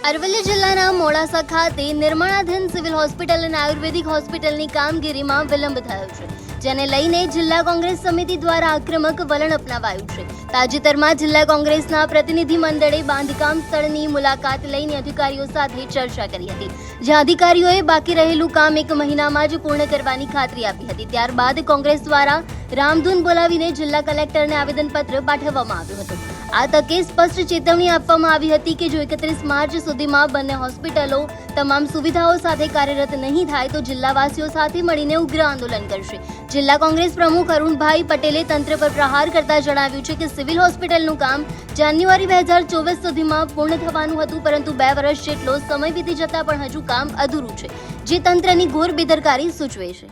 અરવલ્લી જિલ્લાના મોડાસા ખાતે નિર્માણાધીન civil hospital અને આયુર્વેદિક હોસ્પિટલની કામગીરીમાં વિલંબ થયો છે, જેને લઈને જિલ્લા કોંગ્રેસ સમિતિ દ્વારા આક્રમક વલણ અપનાવાયું છે। તાજેતરમાં જિલ્લા કોંગ્રેસના પ્રતિનિધિ મંડળે બાંધકામ સ્થળની મુલાકાત લઈને અધિકારીઓ સાથે ચર્ચા કરી હતી, જ્યાં અધિકારીઓએ બાકી રહેલું કામ 1 મહિનામાં જ પૂર્ણ કરવાની ખાતરી આપી હતી। ત્યારબાદ કોંગ્રેસ દ્વારા રામધૂન બોલાવીને જિલ્લા કલેક્ટરને આવેદનપત્ર પાઠવવામાં આવ્યું હતું। આ તકે સ્પષ્ટ ચેતવણી આપવામાં આવી હતી કે જો 31 માર્ચ સુધીમાં બંને હોસ્પિટલો તમામ સુવિધાઓ સાથે કાર્યરત નહીં થાય તો જિલ્લાવાસીઓ સાથે મળીને ઉગ્ર આંદોલન કરશે। જિલ્લા કોંગ્રેસ પ્રમુખ અરુણભાઈ પટેલે તંત્ર પર પ્રહાર કરતા જણાવ્યું છે કે સિવિલ હોસ્પિટલનું કામ જાન્યુઆરી 2024 સુધીમાં પૂર્ણ થવાનું હતું, પરંતુ 2 વર્ષ જેટલો સમય વીતી જતા પણ હજુ કામ અધૂરું છે, જે તંત્રની ઘોર બેદરકારી સૂચવે છે।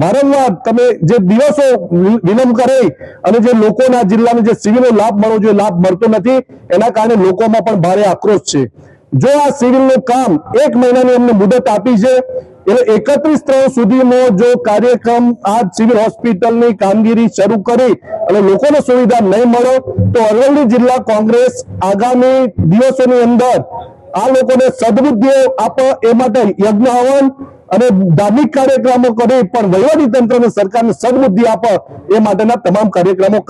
વારંવાર તમે જે દિવસો વિલંબ કરે અને જે લોકોના જિલ્લાને જે સિવિલનો લાભ મળવો જોઈએ લાભ મળતો નથી, એના કારણે લોકોમાં પણ ભારે આક્રોશ છે। જો આ સિવિલનું કામ 1 મહિનાની અમને મુદત આપી છે, એટલે 31/3 સુધીમાં જો કાર્યક્રમ આ સિવિલ હોસ્પિટલની કામગીરી શરૂ કરી અને લોકોને સુવિધા નહીં મળે તો અરવલ્લી જિલ્લા કોંગ્રેસ આગામી દિવસોની અંદર આ લોકોને સદબુદ્ધિ આપે એ માટે યજ્ઞ હવન અને ધાર્મિક કાર્યક્રમો કરે, પણ વહીવટી તંત્ર અને સરકારને સદબુદ્ધિ આપે એ માટેના તમામ કાર્યક્રમો